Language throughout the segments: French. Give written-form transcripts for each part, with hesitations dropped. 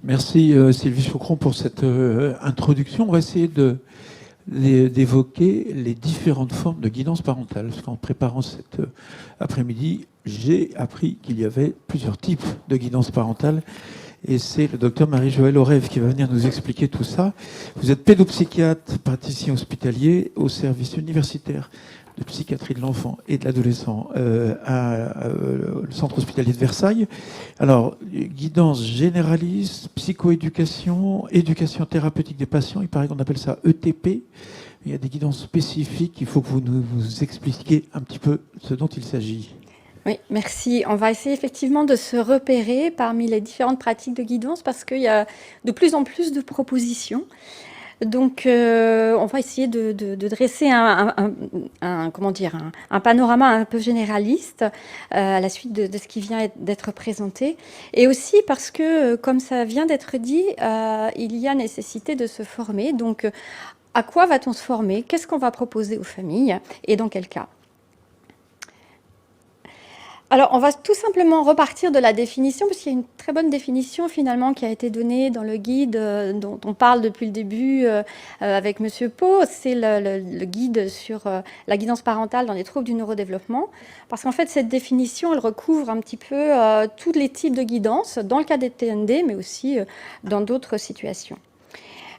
Merci Sylvie Chaucron pour cette introduction. On va essayer d'évoquer les différentes formes de guidance parentale. Parce qu'en préparant cet après-midi, j'ai appris qu'il y avait plusieurs types de guidance parentale. Et c'est le docteur Marie-Joëlle Orève qui va venir nous expliquer tout ça. Vous êtes pédopsychiatre, praticien hospitalier au service universitaire de psychiatrie de l'enfant et de l'adolescent le centre hospitalier de Versailles. Alors, guidance généraliste, psychoéducation, éducation thérapeutique des patients, il paraît qu'on appelle ça ETP. Il y a des guidances spécifiques, il faut que vous nous expliquiez un petit peu ce dont il s'agit. Oui, merci. On va essayer effectivement de se repérer parmi les différentes pratiques de guidance parce qu'il y a de plus en plus de propositions. Donc, on va essayer de dresser un panorama un peu généraliste à la suite de ce qui vient d'être présenté. Et aussi parce que, comme ça vient d'être dit, il y a nécessité de se former. Donc, à quoi va-t-on se former? Qu'est-ce qu'on va proposer aux familles? Et dans quel cas? Alors, on va tout simplement repartir de la définition, parce qu'il y a une très bonne définition finalement qui a été donnée dans le guide dont on parle depuis le début avec Monsieur Pau. C'est le guide sur la guidance parentale dans les troubles du neurodéveloppement. Parce qu'en fait, cette définition, elle recouvre un petit peu tous les types de guidance, dans le cas des TND, mais aussi dans d'autres situations.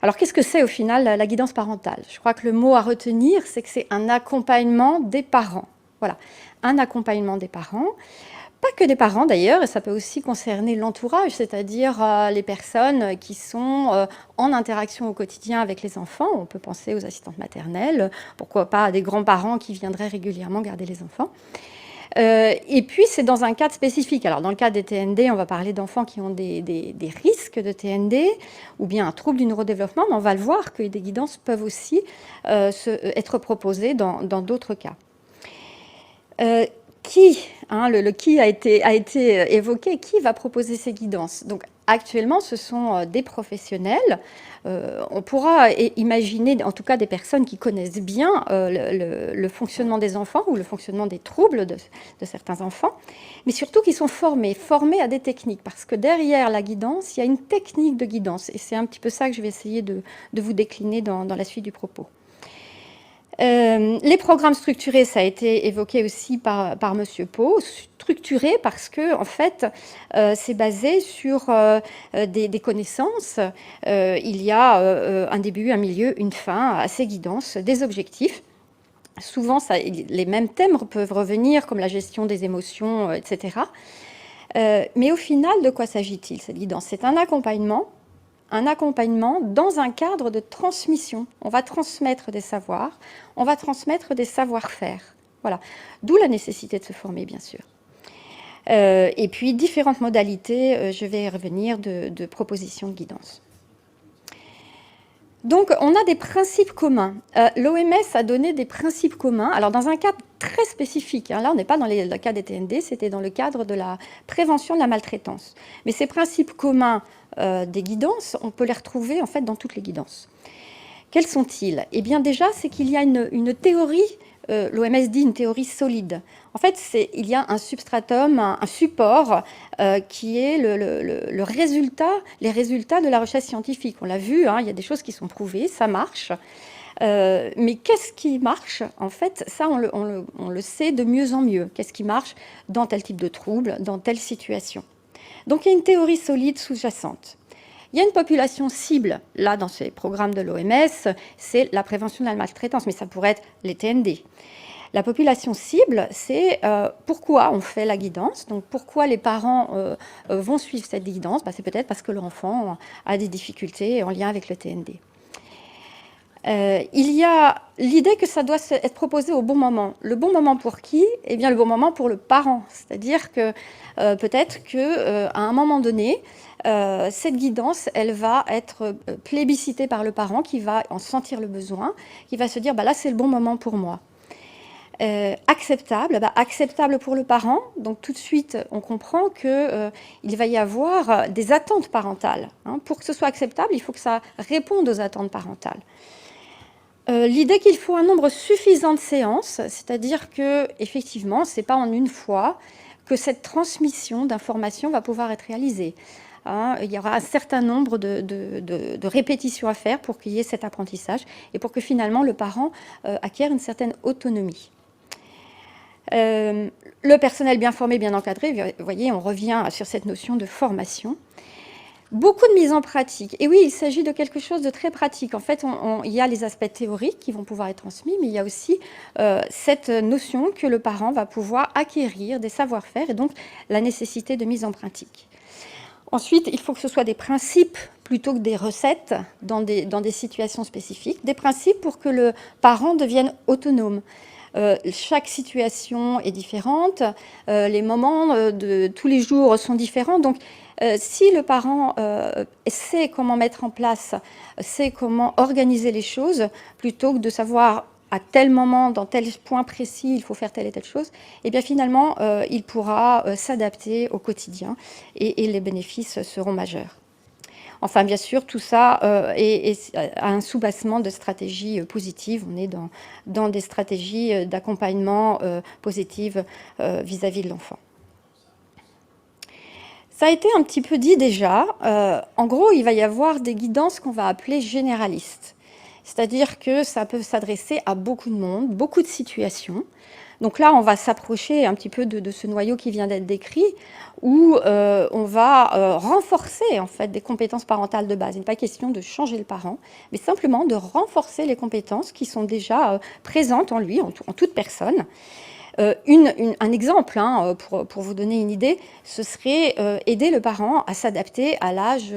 Alors, qu'est-ce que c'est au final la guidance parentale? Je crois que le mot à retenir, c'est que c'est un accompagnement des parents. Voilà, un accompagnement des parents. Pas que des parents d'ailleurs, et ça peut aussi concerner l'entourage, c'est-à-dire les personnes qui sont en interaction au quotidien avec les enfants. On peut penser aux assistantes maternelles, pourquoi pas à des grands-parents qui viendraient régulièrement garder les enfants. Et puis, c'est dans un cadre spécifique. Alors, dans le cas des TND, on va parler d'enfants qui ont des risques de TND ou bien un trouble du neurodéveloppement, mais on va le voir que des guidances peuvent aussi être proposées dans d'autres cas. Le qui a été évoqué, qui va proposer ces guidances? Donc actuellement, ce sont des professionnels. On pourra imaginer, en tout cas, des personnes qui connaissent bien le fonctionnement des enfants ou le fonctionnement des troubles de certains enfants, mais surtout qui sont formés à des techniques, parce que derrière la guidance, il y a une technique de guidance, et c'est un petit peu ça que je vais essayer de vous décliner dans la suite du propos. Les programmes structurés, ça a été évoqué aussi par Monsieur Pau. Structurés parce que, en fait, c'est basé sur des connaissances. Il y a un début, un milieu, une fin à ces guidances, des objectifs. Souvent, les mêmes thèmes peuvent revenir, comme la gestion des émotions, etc. Mais au final, de quoi s'agit-il, cette guidance? C'est un accompagnement dans un cadre de transmission. On va transmettre des savoirs, on va transmettre des savoir-faire. Voilà. D'où la nécessité de se former, bien sûr. Et puis, différentes modalités, je vais y revenir, de propositions de guidance. Donc, on a des principes communs. L'OMS a donné des principes communs, alors dans un cadre très spécifique. Là, on n'est pas dans le cas des TND, c'était dans le cadre de la prévention de la maltraitance. Mais ces principes communs des guidances, on peut les retrouver en fait dans toutes les guidances. Quels sont-ils? Eh bien déjà, c'est qu'il y a une théorie, l'OMS dit une théorie solide. En fait, il y a un substratum, un support qui est le résultat, les résultats de la recherche scientifique. On l'a vu, il y a des choses qui sont prouvées, ça marche. Mais qu'est-ce qui marche? En fait, ça, on le sait de mieux en mieux. Qu'est-ce qui marche dans tel type de trouble, dans telle situation? Donc, il y a une théorie solide sous-jacente. Il y a une population cible, là, dans ces programmes de l'OMS, c'est la prévention de la maltraitance, mais ça pourrait être les TND. La population cible, c'est pourquoi on fait la guidance, donc pourquoi les parents vont suivre cette guidance. C'est peut-être parce que l'enfant a des difficultés en lien avec le TND. Il y a l'idée que ça doit être proposé au bon moment. Le bon moment pour qui? Eh bien, le bon moment pour le parent. C'est-à-dire que peut-être qu'à un moment donné, cette guidance, elle va être plébiscitée par le parent qui va en sentir le besoin, qui va se dire là, c'est le bon moment pour moi. Acceptable pour le parent. Donc tout de suite, on comprend qu'il va y avoir des attentes parentales. Pour que ce soit acceptable, il faut que ça réponde aux attentes parentales. L'idée qu'il faut un nombre suffisant de séances, c'est-à-dire que effectivement, c'est pas en une fois que cette transmission d'informations va pouvoir être réalisée. hein, il y aura un certain nombre de répétitions à faire pour qu'il y ait cet apprentissage et pour que finalement le parent acquiert une certaine autonomie. Le personnel bien formé, bien encadré, vous voyez, on revient sur cette notion de formation. Beaucoup de mise en pratique. Et oui, il s'agit de quelque chose de très pratique. En fait, il y a les aspects théoriques qui vont pouvoir être transmis, mais il y a aussi cette notion que le parent va pouvoir acquérir des savoir-faire et donc la nécessité de mise en pratique. Ensuite, il faut que ce soit des principes plutôt que des recettes dans des situations spécifiques, des principes pour que le parent devienne autonome. Chaque situation est différente, les moments de tous les jours sont différents, donc si le parent sait comment mettre en place, sait comment organiser les choses, plutôt que de savoir à tel moment, dans tel point précis, il faut faire telle et telle chose, et bien finalement, il pourra s'adapter au quotidien et les bénéfices seront majeurs. Enfin, bien sûr, tout ça est un soubassement de stratégies positives. On est dans des stratégies d'accompagnement positives vis-à-vis de l'enfant. Ça a été un petit peu dit déjà. En gros, il va y avoir des guidances qu'on va appeler généralistes. C'est-à-dire que ça peut s'adresser à beaucoup de monde, beaucoup de situations. Donc là, on va s'approcher un petit peu de ce noyau qui vient d'être décrit, où on va renforcer en fait des compétences parentales de base. Il n'est pas question de changer le parent, mais simplement de renforcer les compétences qui sont déjà présentes en lui, en toute personne. Un exemple, hein, pour vous donner une idée, ce serait aider le parent à s'adapter à l'âge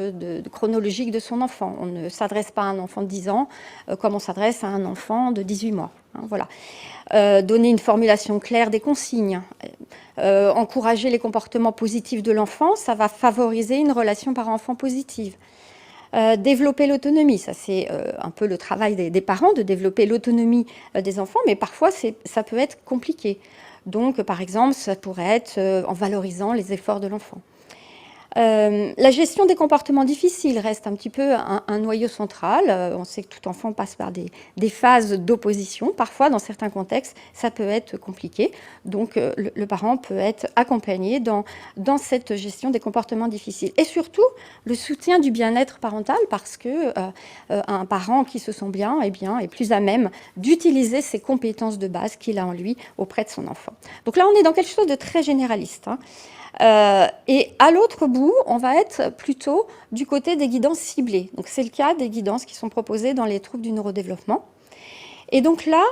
chronologique de son enfant. On ne s'adresse pas à un enfant de 10 ans comme on s'adresse à un enfant de 18 mois. Hein, voilà. Donner une formulation claire des consignes, encourager les comportements positifs de l'enfant, ça va favoriser une relation parent-enfant positive. Développer l'autonomie, ça c'est un peu le travail des parents, de développer l'autonomie des enfants, mais parfois ça peut être compliqué. Donc par exemple, ça pourrait être en valorisant les efforts de l'enfant. La gestion des comportements difficiles reste un petit peu un noyau central. On sait que tout enfant passe par des phases d'opposition. Parfois, dans certains contextes, ça peut être compliqué. Donc, le parent peut être accompagné dans cette gestion des comportements difficiles. Et surtout, le soutien du bien-être parental, parce que un parent qui se sent bien, eh bien, est plus à même d'utiliser ses compétences de base qu'il a en lui auprès de son enfant. Donc là, on est dans quelque chose de très généraliste, hein. Et à l'autre bout, on va être plutôt du côté des guidances ciblées. Donc c'est le cas des guidances qui sont proposées dans les troubles du neurodéveloppement. Et donc là,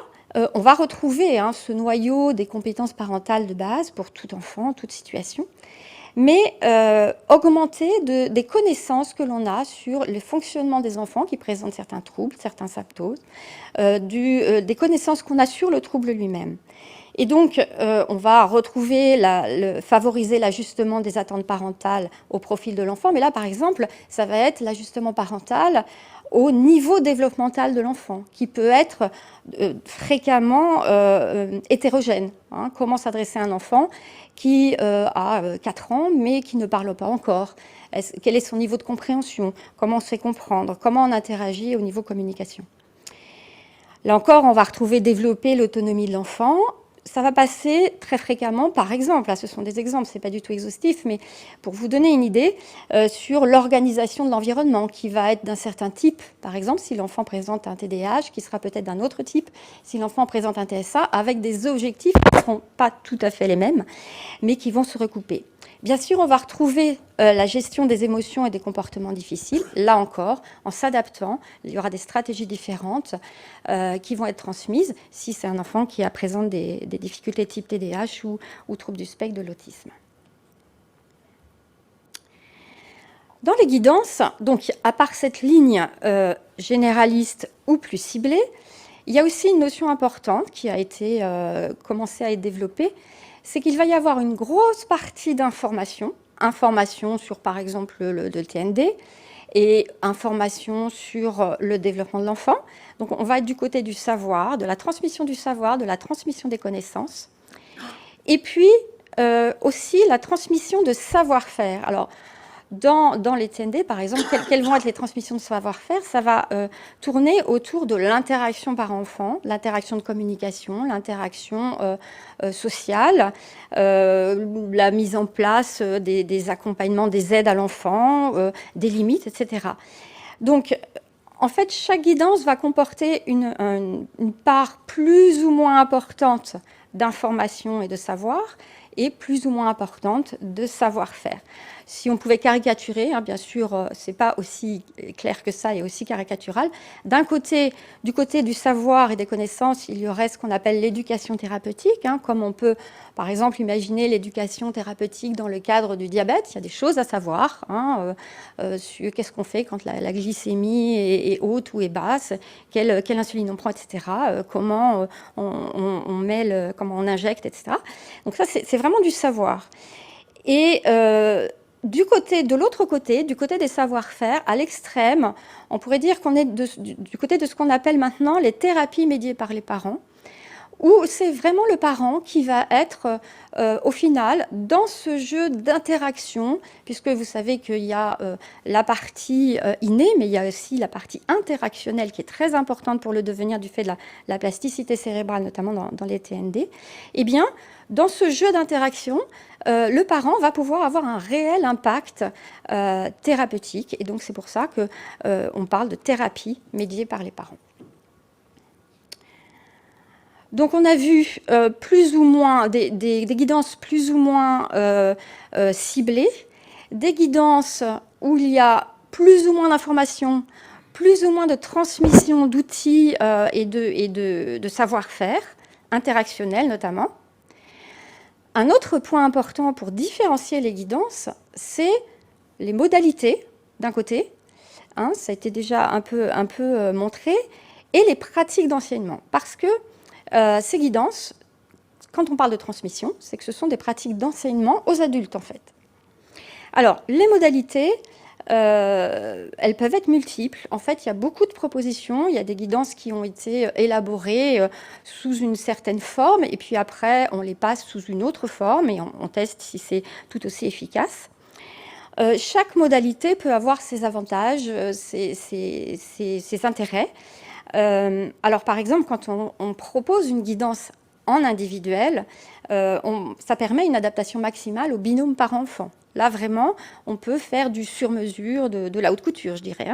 on va retrouver ce noyau des compétences parentales de base pour tout enfant, toute situation, mais augmenter des connaissances que l'on a sur le fonctionnement des enfants qui présentent certains troubles, certains symptômes, des connaissances qu'on a sur le trouble lui-même. Et donc, on va retrouver, favoriser l'ajustement des attentes parentales au profil de l'enfant. Mais là, par exemple, ça va être l'ajustement parental au niveau développemental de l'enfant, qui peut être fréquemment hétérogène. Hein. Comment s'adresser à un enfant qui a 4 ans, mais qui ne parle pas encore? Quel est son niveau de compréhension? Comment on sait comprendre? Comment on interagit au niveau communication? Là encore, on va retrouver développer l'autonomie de l'enfant. Ça va passer très fréquemment, par exemple, là ce sont des exemples, ce n'est pas du tout exhaustif, mais pour vous donner une idée, sur l'organisation de l'environnement qui va être d'un certain type. Par exemple, si l'enfant présente un TDAH, qui sera peut-être d'un autre type, si l'enfant présente un TSA, avec des objectifs qui ne seront pas tout à fait les mêmes, mais qui vont se recouper. Bien sûr, on va retrouver la gestion des émotions et des comportements difficiles. Là encore, en s'adaptant, il y aura des stratégies différentes qui vont être transmises si c'est un enfant qui présente des difficultés type TDAH ou trouble du spectre de l'autisme. Dans les guidances, donc à part cette ligne généraliste ou plus ciblée, il y a aussi une notion importante qui a été commencée à être développée, c'est qu'il va y avoir une grosse partie d'informations, informations sur par exemple le TND et informations sur le développement de l'enfant. Donc on va être du côté du savoir, de la transmission du savoir, de la transmission des connaissances. Et puis aussi la transmission de savoir-faire. Alors dans les TND, par exemple, quelles vont être les transmissions de savoir-faire? Ça va tourner autour de l'interaction parent-enfant, l'interaction de communication, l'interaction sociale, la mise en place des accompagnements, des aides à l'enfant, des limites, etc. Donc, en fait, chaque guidance va comporter une part plus ou moins importante d'information et de savoir, et plus ou moins importante de savoir-faire. Si on pouvait caricaturer, hein, bien sûr, c'est pas aussi clair que ça et aussi caricatural. Du côté du savoir et des connaissances, il y aurait ce qu'on appelle l'éducation thérapeutique, hein, comme on peut, par exemple, imaginer l'éducation thérapeutique dans le cadre du diabète. Il y a des choses à savoir, hein, sur qu'est-ce qu'on fait quand la glycémie est haute ou est basse, quelle insuline on prend, etc. Comment comment on injecte, etc. Donc ça, c'est vraiment du savoir. Et de l'autre côté, du côté des savoir-faire, à l'extrême, on pourrait dire qu'on est du côté de ce qu'on appelle maintenant les thérapies médiées par les parents, où c'est vraiment le parent qui va être, au final, dans ce jeu d'interaction, puisque vous savez qu'il y a la partie innée, mais il y a aussi la partie interactionnelle qui est très importante pour le devenir du fait de la plasticité cérébrale, notamment dans les TND. Eh bien, dans ce jeu d'interaction, le parent va pouvoir avoir un réel impact thérapeutique, et donc c'est pour ça qu'on parle de thérapie médiée par les parents. Donc on a vu plus ou moins des guidances plus ou moins ciblées, des guidances où il y a plus ou moins d'informations, plus ou moins de transmission d'outils et de savoir-faire, interactionnels notamment. Un autre point important pour différencier les guidances, c'est les modalités d'un côté, hein, ça a été déjà un peu montré, et les pratiques d'enseignement. Parce que ces guidances, quand on parle de transmission, c'est que ce sont des pratiques d'enseignement aux adultes, en fait. Alors, les modalités, elles peuvent être multiples. En fait, il y a beaucoup de propositions. Il y a des guidances qui ont été élaborées sous une certaine forme, et puis après, on les passe sous une autre forme, et on teste si c'est tout aussi efficace. Chaque modalité peut avoir ses avantages, ses intérêts. Alors, par exemple, quand on propose une guidance en individuel, ça permet une adaptation maximale au binôme parent-enfant. Là, vraiment, on peut faire du sur-mesure, de la haute couture, je dirais.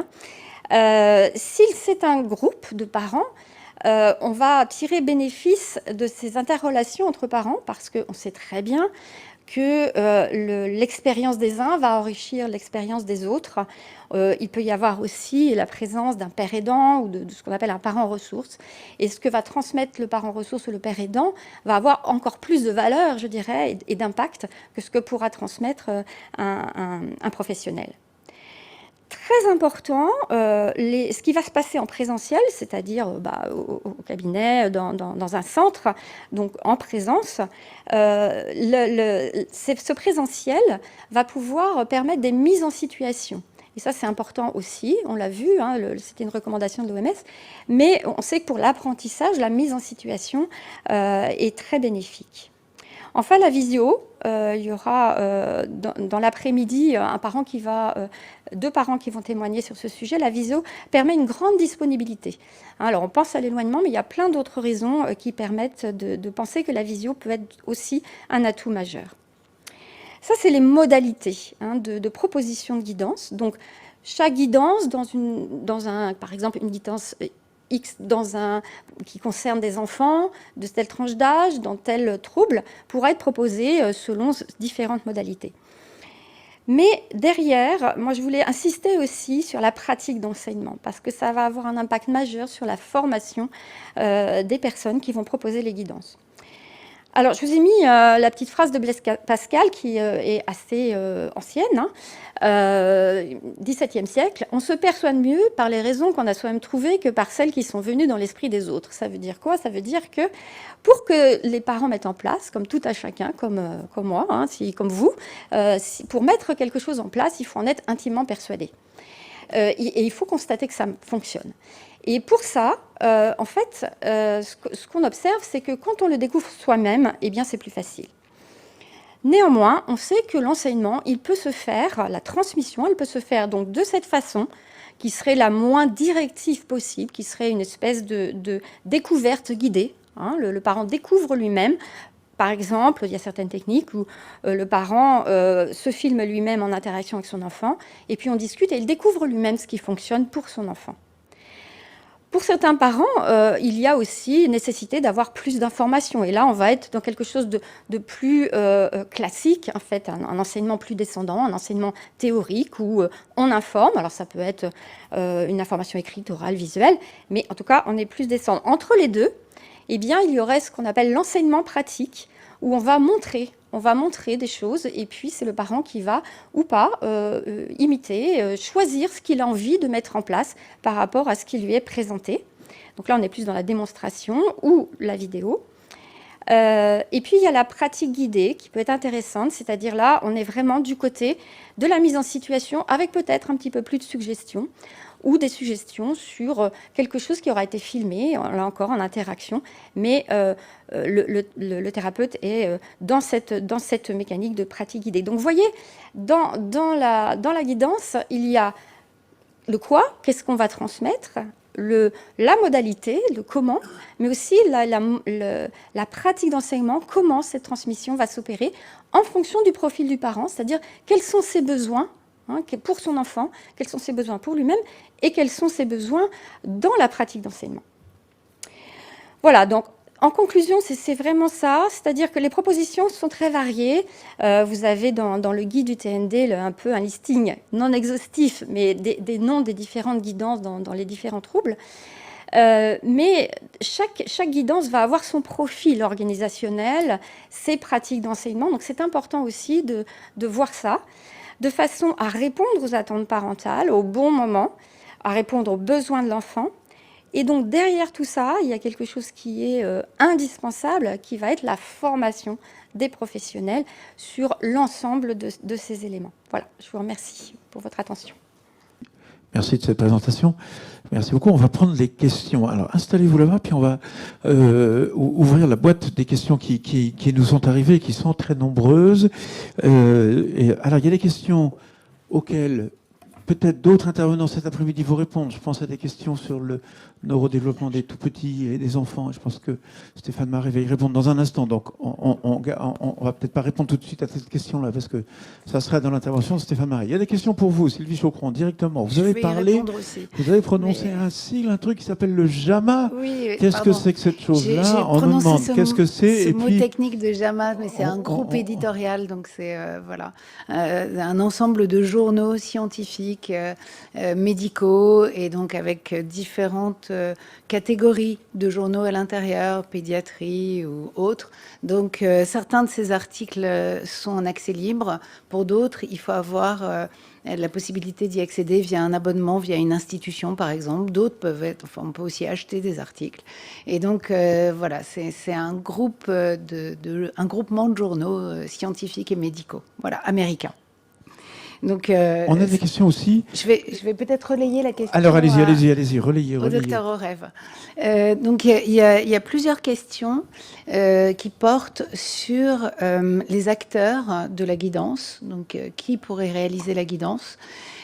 Si c'est un groupe de parents, on va tirer bénéfice de ces interrelations entre parents, parce qu'on sait très bien que l'expérience des uns va enrichir l'expérience des autres. Il peut y avoir aussi la présence d'un père aidant ou de ce qu'on appelle un parent ressource. Et ce que va transmettre le parent ressource ou le père aidant va avoir encore plus de valeur, je dirais, et d'impact que ce que pourra transmettre un professionnel. Très important, ce qui va se passer en présentiel, c'est-à-dire au cabinet, dans un centre, donc en présence, ce présentiel va pouvoir permettre des mises en situation. Et ça, c'est important aussi, on l'a vu, hein, c'était une recommandation de l'OMS, mais on sait que pour l'apprentissage, la mise en situation est très bénéfique. Enfin, la visio, il y aura dans l'après-midi deux parents qui vont témoigner sur ce sujet. La visio permet une grande disponibilité. Alors, on pense à l'éloignement, mais il y a plein d'autres raisons qui permettent de penser que la visio peut être aussi un atout majeur. Ça, c'est les modalités de proposition de guidance. Donc, chaque guidance, par exemple, une guidance X qui concerne des enfants de telle tranche d'âge, dans tel trouble, pourra être proposé selon différentes modalités. Mais derrière, moi je voulais insister aussi sur la pratique d'enseignement, parce que ça va avoir un impact majeur sur la formation des personnes qui vont proposer les guidances. Alors, je vous ai mis la petite phrase de Blaise Pascal, qui est assez ancienne, XVIIe siècle. « On se perçoit mieux par les raisons qu'on a soi-même trouvées que par celles qui sont venues dans l'esprit des autres. » Ça veut dire quoi? Ça veut dire que pour que les parents mettent en place, comme tout à chacun, comme moi, comme vous, pour mettre quelque chose en place, il faut en être intimement persuadé. Et il faut constater que ça fonctionne. Et pour ça, en fait, ce qu'on observe, c'est que quand on le découvre soi-même, eh bien, c'est plus facile. Néanmoins, on sait que l'enseignement, il peut se faire, la transmission, elle peut se faire donc de cette façon, qui serait la moins directive possible, qui serait une espèce de découverte guidée. Hein. Le parent découvre lui-même. Par exemple, il y a certaines techniques où le parent se filme lui-même en interaction avec son enfant, et puis on discute et il découvre lui-même ce qui fonctionne pour son enfant. Pour certains parents, il y a aussi nécessité d'avoir plus d'informations. Et là, on va être dans quelque chose de plus classique, en fait, un enseignement plus descendant, un enseignement théorique où on informe. Alors, ça peut être une information écrite, orale, visuelle, mais en tout cas, on est plus descendant. Entre les deux, eh bien, il y aurait ce qu'on appelle l'enseignement pratique, où on va montrer des choses, et puis c'est le parent qui va, ou pas, imiter, choisir ce qu'il a envie de mettre en place par rapport à ce qui lui est présenté. Donc là, on est plus dans la démonstration ou la vidéo. Et puis, il y a la pratique guidée qui peut être intéressante, c'est-à-dire là, on est vraiment du côté de la mise en situation avec peut-être un petit peu plus de suggestions ou des suggestions sur quelque chose qui aura été filmé, là encore en interaction, mais le thérapeute est dans cette mécanique de pratique guidée. Donc vous voyez, dans la guidance, il y a le quoi, qu'est-ce qu'on va transmettre, la modalité, le comment, mais aussi la pratique d'enseignement, comment cette transmission va s'opérer en fonction du profil du parent, c'est-à-dire quels sont ses besoins pour son enfant, quels sont ses besoins pour lui-même et quels sont ses besoins dans la pratique d'enseignement. Voilà, donc en conclusion, c'est vraiment ça, c'est-à-dire que les propositions sont très variées. Vous avez dans le guide du TND un peu un listing non exhaustif, mais des noms des différentes guidances dans les différents troubles. Mais chaque guidance va avoir son profil organisationnel, ses pratiques d'enseignement, donc c'est important aussi de voir ça, de façon à répondre aux attentes parentales au bon moment, à répondre aux besoins de l'enfant. Et donc derrière tout ça, il y a quelque chose qui est indispensable, qui va être la formation des professionnels sur l'ensemble de ces éléments. Voilà, je vous remercie pour votre attention. Merci de cette présentation. Merci beaucoup. On va prendre les questions. Alors, installez-vous là-bas, puis on va ouvrir la boîte des questions qui nous sont arrivées, qui sont très nombreuses. Alors, il y a des questions auxquelles peut-être d'autres intervenants cet après-midi vous répondent. Je pense à des questions sur le neurodéveloppement des tout-petits et des enfants. Je pense que Stéphane Marais va y répondre dans un instant. Donc, on va peut-être pas répondre tout de suite à cette question-là, parce que ça sera dans l'intervention de Stéphane Marais. Il y a des questions pour vous, Sylvie Chaucron, directement. Vous avez parlé, vous avez prononcé un sigle, un truc qui s'appelle le JAMA. Oui, qu'est-ce que c'est que cette chose-là? On nous demande qu'est-ce que c'est. Ce mot technique de JAMA, mais c'est un groupe éditorial, donc c'est voilà, un ensemble de journaux scientifiques, médicaux, et donc avec différentes catégories de journaux à l'intérieur, pédiatrie ou autres. Donc certains de ces articles sont en accès libre. Pour d'autres, il faut avoir la possibilité d'y accéder via un abonnement, via une institution par exemple. D'autres peuvent être, enfin, on peut aussi acheter des articles. Et donc voilà, c'est un groupe un groupement de journaux scientifiques et médicaux, voilà, américains. Donc, on a des questions aussi. Je vais peut-être relayer la question. Alors allez-y, relayez. Au docteur Orev. Donc il y a plusieurs questions qui portent sur les acteurs de la guidance, donc qui pourrait réaliser la guidance.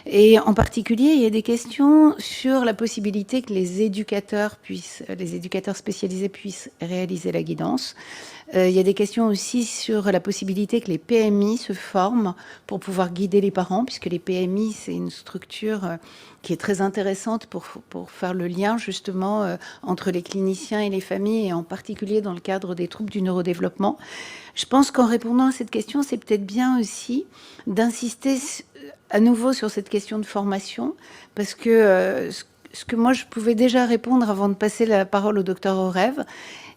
Et en particulier, il y a des questions sur la possibilité que les éducateurs spécialisés puissent réaliser la guidance. Il y a des questions aussi sur la possibilité que les PMI se forment pour pouvoir guider les parents, puisque les PMI, c'est une structure qui est très intéressante pour faire le lien justement entre les cliniciens et les familles, et en particulier dans le cadre des troubles du neurodéveloppement. Je pense qu'en répondant à cette question, c'est peut-être bien aussi d'insister à nouveau sur cette question de formation, parce que ce que moi je pouvais déjà répondre avant de passer la parole au docteur Orev,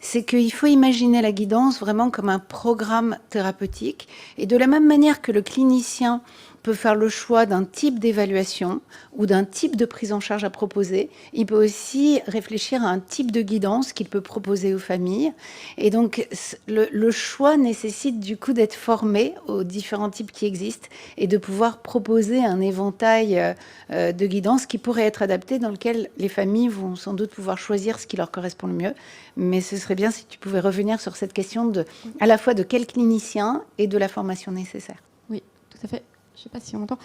c'est qu'il faut imaginer la guidance vraiment comme un programme thérapeutique, et de la même manière que le clinicien peut faire le choix d'un type d'évaluation ou d'un type de prise en charge à proposer. Il peut aussi réfléchir à un type de guidance qu'il peut proposer aux familles. Et donc, le choix nécessite du coup d'être formé aux différents types qui existent et de pouvoir proposer un éventail de guidance qui pourrait être adapté, dans lequel les familles vont sans doute pouvoir choisir ce qui leur correspond le mieux. Mais ce serait bien si tu pouvais revenir sur cette question à la fois de quel clinicien et de la formation nécessaire. Oui, tout à fait. Je ne sais pas si on m'entend.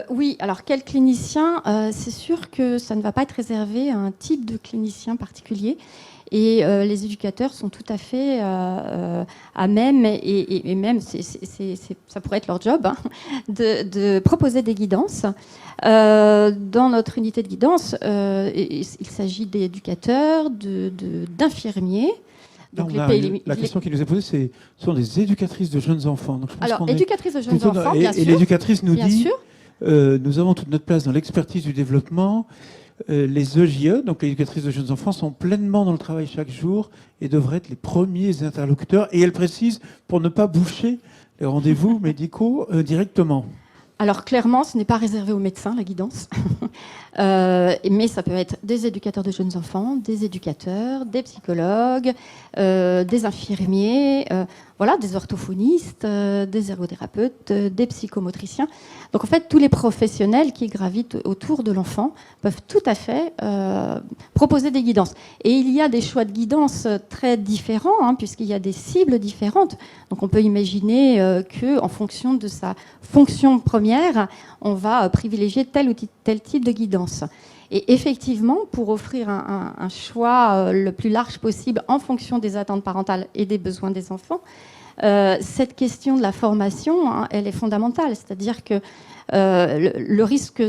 Oui, alors quel clinicien c'est sûr que ça ne va pas être réservé à un type de clinicien particulier. Et les éducateurs sont tout à fait à même, et même ça pourrait être leur job, hein, de proposer des guidances. Dans notre unité de guidance, il s'agit d'éducateurs, d'infirmiers. Donc la question qui nous est posée, ce sont des éducatrices de jeunes enfants. Donc, alors, éducatrices de jeunes enfants, bien sûr. Et l'éducatrice nous dit, sûr. Nous avons toute notre place dans l'expertise du développement. Les EJE, donc les éducatrices de jeunes enfants, sont pleinement dans le travail chaque jour et devraient être les premiers interlocuteurs. Et elle précise, pour ne pas boucher les rendez-vous médicaux directement. Alors clairement, ce n'est pas réservé aux médecins, la guidance. Mais ça peut être des éducateurs de jeunes enfants, des éducateurs, des psychologues, des infirmiers, voilà, des orthophonistes, des ergothérapeutes, des psychomotriciens. Donc en fait, tous les professionnels qui gravitent autour de l'enfant peuvent tout à fait proposer des guidances. Et il y a des choix de guidance très différents, hein, puisqu'il y a des cibles différentes. Donc on peut imaginer qu'en fonction de sa fonction première, on va privilégier tel ou tel type de guidance. Et effectivement, pour offrir un choix le plus large possible en fonction des attentes parentales et des besoins des enfants, cette question de la formation, hein, elle est fondamentale. C'est-à-dire que le risque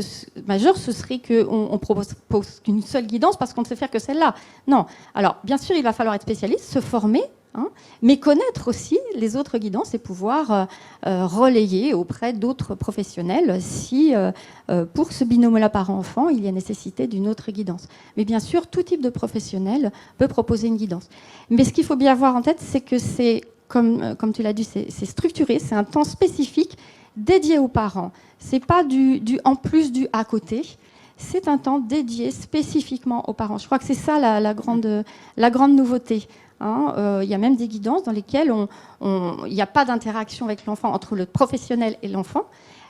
majeur, ce serait qu'on propose qu'une seule guidance parce qu'on ne sait faire que celle-là. Non. Alors, bien sûr, il va falloir être spécialiste, se former, hein, mais connaître aussi les autres guidances et pouvoir relayer auprès d'autres professionnels si, pour ce binôme-là parent-enfant, il y a nécessité d'une autre guidance. Mais bien sûr, tout type de professionnel peut proposer une guidance. Mais ce qu'il faut bien avoir en tête, c'est que c'est, comme tu l'as dit, c'est structuré, c'est un temps spécifique dédié aux parents. C'est pas du en plus du à côté. C'est un temps dédié spécifiquement aux parents. Je crois que c'est ça la grande nouveauté. Hein. Y a même des guidances dans lesquelles il n'y a pas d'interaction avec l'enfant entre le professionnel et l'enfant,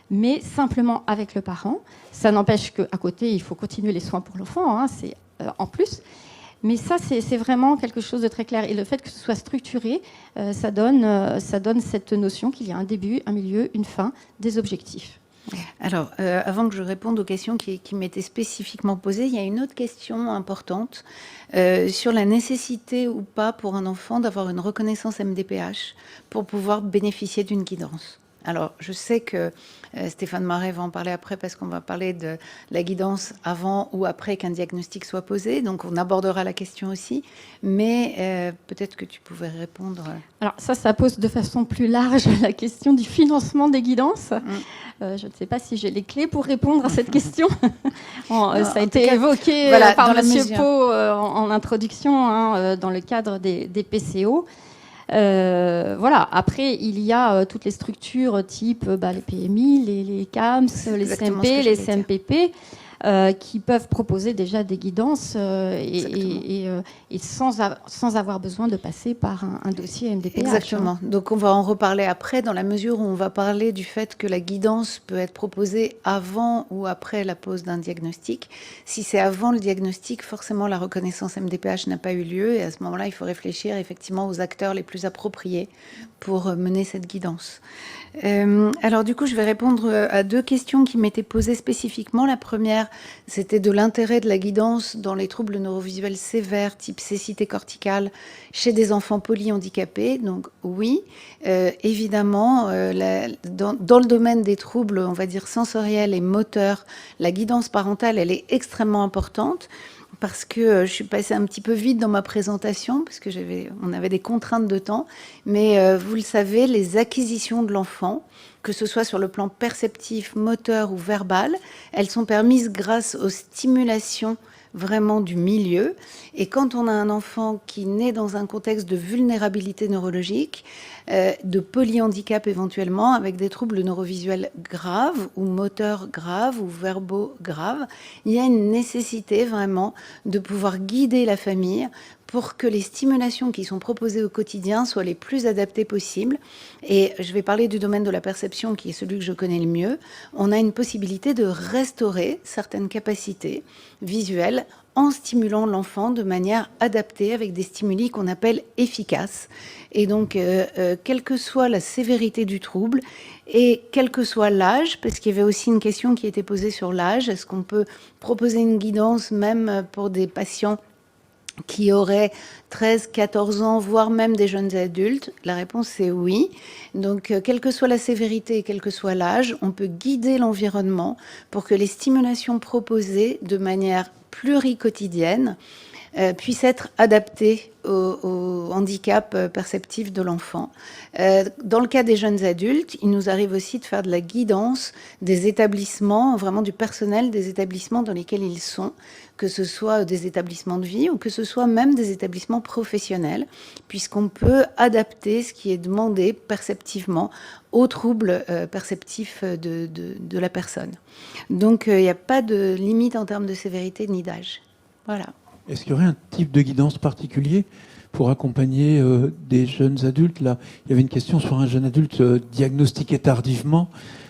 mais simplement avec le parent. Ça n'empêche qu'à côté, il faut continuer les soins pour l'enfant, hein, c'est en plus. Mais ça, c'est vraiment quelque chose de très clair. Et le fait que ce soit structuré, ça donne cette notion qu'il y a un début, un milieu, une fin, des objectifs. Alors, avant que je réponde aux questions qui m'étaient spécifiquement posées, il y a une autre question importante sur la nécessité ou pas pour un enfant d'avoir une reconnaissance MDPH pour pouvoir bénéficier d'une guidance. Alors, je sais que Stéphane Marais va en parler après parce qu'on va parler de la guidance avant ou après qu'un diagnostic soit posé. Donc, on abordera la question aussi. Mais peut-être que tu pouvais répondre. Alors, ça pose de façon plus large la question du financement des guidances. Je ne sais pas si j'ai les clés pour répondre à cette question. Ça a été évoqué par M. Pau en introduction, hein, dans le cadre des PCO. Voilà. Après, il y a toutes les structures type les PMI, les CAMS, les CMP, les CMPP, qui peuvent proposer déjà des guidances et sans avoir besoin de passer par un dossier MDPH. Exactement. Donc on va en reparler après, dans la mesure où on va parler du fait que la guidance peut être proposée avant ou après la pose d'un diagnostic. Si c'est avant le diagnostic, forcément la reconnaissance MDPH n'a pas eu lieu, et à ce moment-là, il faut réfléchir effectivement aux acteurs les plus appropriés pour mener cette guidance. Alors du coup, je vais répondre à deux questions qui m'étaient posées spécifiquement. La première, c'était de l'intérêt de la guidance dans les troubles neurovisuels sévères, type cécité corticale, chez des enfants polyhandicapés. Donc oui, évidemment, dans le domaine des troubles, on va dire sensoriels et moteurs, la guidance parentale, elle est extrêmement importante. Parce que je suis passée un petit peu vite dans ma présentation, parce que on avait des contraintes de temps. Mais vous le savez, les acquisitions de l'enfant, que ce soit sur le plan perceptif, moteur ou verbal, elles sont permises grâce aux stimulations vraiment du milieu. Et quand on a un enfant qui naît dans un contexte de vulnérabilité neurologique, de polyhandicap éventuellement, avec des troubles neurovisuels graves ou moteurs graves ou verbaux graves, il y a une nécessité vraiment de pouvoir guider la famille pour que les stimulations qui sont proposées au quotidien soient les plus adaptées possibles. Et je vais parler du domaine de la perception, qui est celui que je connais le mieux. On a une possibilité de restaurer certaines capacités visuelles en stimulant l'enfant de manière adaptée avec des stimuli qu'on appelle efficaces. Et donc, quelle que soit la sévérité du trouble et quel que soit l'âge, parce qu'il y avait aussi une question qui était posée sur l'âge, est-ce qu'on peut proposer une guidance même pour des patients qui auraient 13, 14 ans, voire même des jeunes adultes? La réponse est oui. Donc, quelle que soit la sévérité et quel que soit l'âge, on peut guider l'environnement pour que les stimulations proposées de manière pluriquotidienne puissent être adaptées au handicap perceptif de l'enfant. Dans le cas des jeunes adultes, il nous arrive aussi de faire de la guidance des établissements, vraiment du personnel des établissements dans lesquels ils sont, que ce soit des établissements de vie ou que ce soit même des établissements professionnels, puisqu'on peut adapter ce qui est demandé perceptivement aux troubles perceptifs de la personne. Donc, il n'y a pas de limite en termes de sévérité ni d'âge. Voilà. Est-ce qu'il y aurait un type de guidance particulier pour accompagner des jeunes adultes? Là, il y avait une question sur un jeune adulte diagnostiqué tardivement,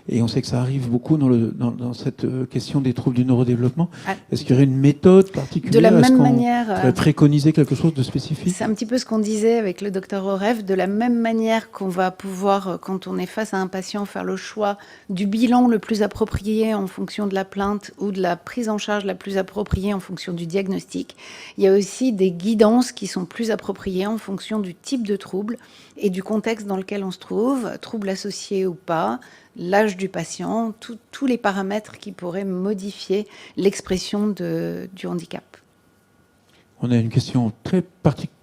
et on sait que ça arrive beaucoup dans cette question des troubles du neurodéveloppement. Est-ce qu'il y aurait une méthode particulière? De la même qu'on manière, pourrait préconiser quelque chose de spécifique? c'est un petit peu ce qu'on disait avec le docteur Oref. De la même manière qu'on va pouvoir, quand on est face à un patient, faire le choix du bilan le plus approprié en fonction de la plainte ou de la prise en charge la plus appropriée en fonction du diagnostic, il y a aussi des guidances qui sont plus appropriées en fonction du type de trouble et du contexte dans lequel on se trouve, trouble associé ou pas, l'âge du patient, tous les paramètres qui pourraient modifier l'expression du handicap. On a une question très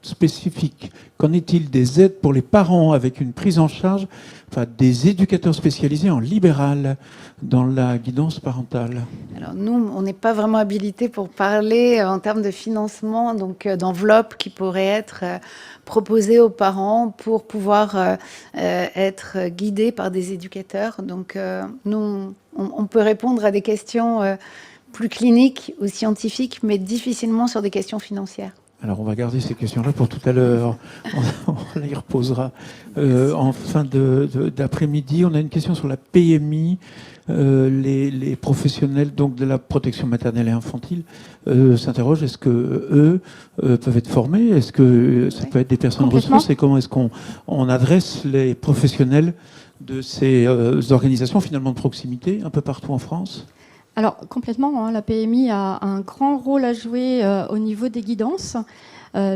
spécifique. Qu'en est-il des aides pour les parents avec une prise en charge, enfin, des éducateurs spécialisés en libéral dans la guidance parentale? Alors nous, on n'est pas vraiment habilité pour parler en termes de financement, donc d'enveloppe qui pourrait être proposée aux parents pour pouvoir être guidés par des éducateurs. Donc nous, on peut répondre à des questions plus cliniques ou scientifiques, mais difficilement sur des questions financières. Alors on va garder ces questions-là pour tout à l'heure. On les reposera en fin d'après-midi. On a une question sur la PMI. Les professionnels donc de la protection maternelle et infantile s'interrogent, est-ce que eux peuvent être formés? Est-ce que ça peut être des personnes ressources? Et comment est-ce qu'on adresse les professionnels de ces organisations finalement de proximité un peu partout en France? Alors, complètement, hein, la PMI a un grand rôle à jouer au niveau des guidances,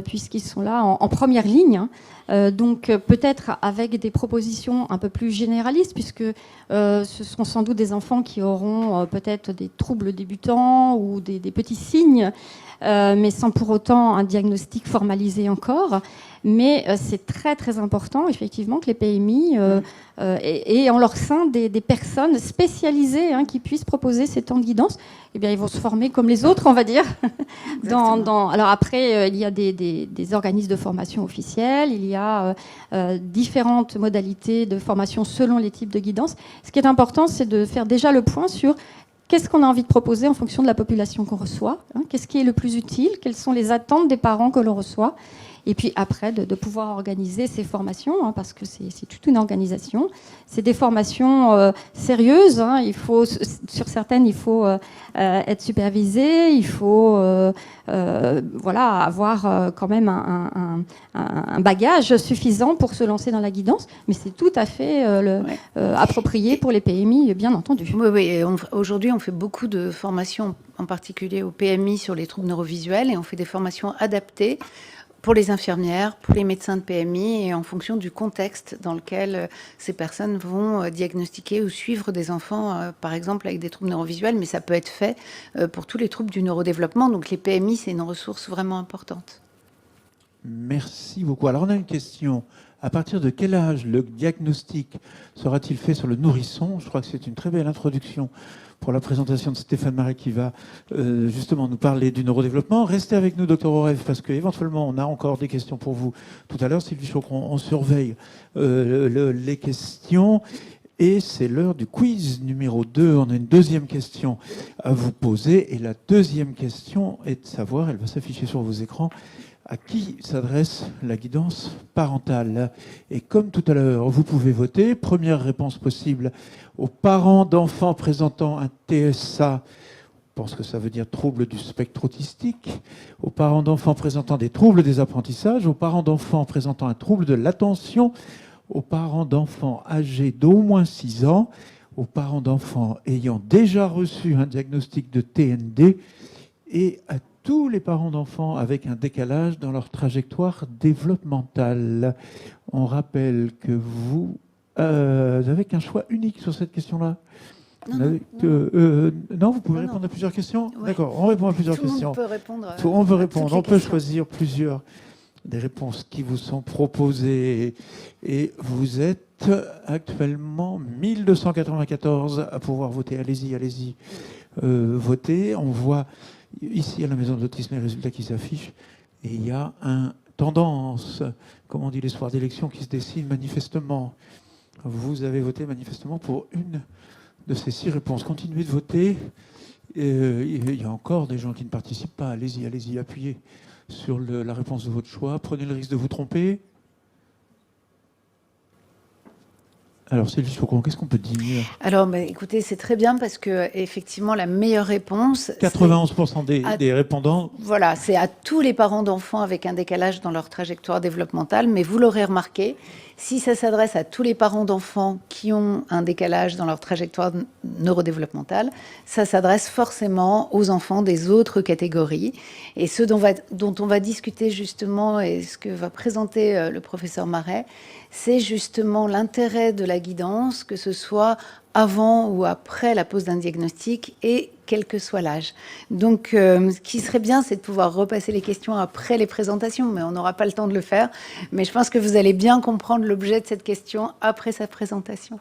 puisqu'ils sont là en première ligne. Donc, peut-être avec des propositions un peu plus généralistes, puisque ce sont sans doute des enfants qui auront peut-être des troubles débutants ou des petits signes, mais sans pour autant un diagnostic formalisé encore. Mais c'est très très important effectivement que les PMI aient en leur sein des personnes spécialisées qui puissent proposer ces temps de guidance. Eh bien, ils vont se former comme les autres, on va dire. Alors après, il y a des organismes de formation officiels, il y a différentes modalités de formation selon les types de guidance. Ce qui est important, c'est de faire déjà le point sur qu'est-ce qu'on a envie de proposer en fonction de la population qu'on reçoit, qu'est-ce qui est le plus utile, quelles sont les attentes des parents que l'on reçoit. Et puis après, de pouvoir organiser ces formations, parce que c'est toute une organisation. C'est des formations sérieuses. Il faut, sur certaines, il faut être supervisé. Il faut avoir quand même un bagage suffisant pour se lancer dans la guidance. Mais c'est tout à fait approprié pour les PMI, bien entendu. Oui. Aujourd'hui, on fait beaucoup de formations, en particulier au PMI, sur les troubles neurovisuels. Et on fait des formations adaptées pour les infirmières, pour les médecins de PMI, et en fonction du contexte dans lequel ces personnes vont diagnostiquer ou suivre des enfants, par exemple avec des troubles neurovisuels, mais ça peut être fait pour tous les troubles du neurodéveloppement. Donc les PMI, c'est une ressource vraiment importante. Merci beaucoup. Alors on a une question À partir de quel âge le diagnostic sera-t-il fait sur le nourrisson? Je crois que c'est une très belle introduction pour la présentation de Stéphane Marais qui va justement nous parler du neurodéveloppement. Restez avec nous, docteur Orev, parce qu'éventuellement, on a encore des questions pour vous tout à l'heure. Sylvie Chaucron, on surveille les questions. Et c'est l'heure du quiz numéro 2. On a une deuxième question à vous poser. Et la deuxième question est de savoir, elle va s'afficher sur vos écrans, à qui s'adresse la guidance parentale. Et comme tout à l'heure, vous pouvez voter. Première réponse possible aux parents d'enfants présentant un TSA. Je pense que ça veut dire trouble du spectre autistique. Aux parents d'enfants présentant des troubles des apprentissages. Aux parents d'enfants présentant un trouble de l'attention. Aux parents d'enfants âgés d'au moins 6 ans. Aux parents d'enfants ayant déjà reçu un diagnostic de TND. Et à tous les parents d'enfants avec un décalage dans leur trajectoire développementale. On rappelle que vous avez qu'un choix unique sur cette question-là. Non, vous pouvez répondre à plusieurs questions. Ouais. D'accord, on répond à plusieurs questions. Tout le monde peut répondre. On peut répondre, on peut questions. choisir plusieurs des réponses qui vous sont proposées. Et vous êtes actuellement 1294 à pouvoir voter. Allez-y, allez-y, votez. On voit ici à la maison de l'autisme les résultats qui s'affichent. Et il y a une tendance, comme on dit, les soirs d'élection qui se dessine manifestement. Vous avez voté manifestement pour une de ces 6 réponses. Continuez de voter. Il y a encore des gens qui ne participent pas. Allez-y, allez-y, appuyez sur la réponse de votre choix. Prenez le risque de vous tromper. Alors, Sylvie Chaucron, qu'est-ce qu'on peut dire? Alors, écoutez, c'est très bien parce que effectivement, la meilleure réponse, 91% des répondants. Voilà, c'est à tous les parents d'enfants avec un décalage dans leur trajectoire développementale. Mais vous l'aurez remarqué, si ça s'adresse à tous les parents d'enfants qui ont un décalage dans leur trajectoire neurodéveloppementale, ça s'adresse forcément aux enfants des autres catégories. Et ceux dont on va discuter justement, et ce que va présenter le professeur Marais, c'est justement l'intérêt de la guidance, que ce soit avant ou après la pose d'un diagnostic et quel que soit l'âge. Donc, ce qui serait bien, c'est de pouvoir repasser les questions après les présentations, mais on n'aura pas le temps de le faire. Mais je pense que vous allez bien comprendre l'objet de cette question après sa présentation.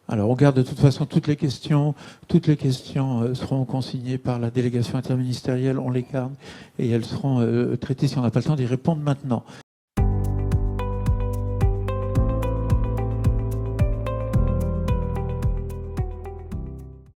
Alors, on garde de toute façon toutes les questions. Toutes les questions seront consignées par la délégation interministérielle. On les garde et elles seront traitées si on n'a pas le temps d'y répondre maintenant.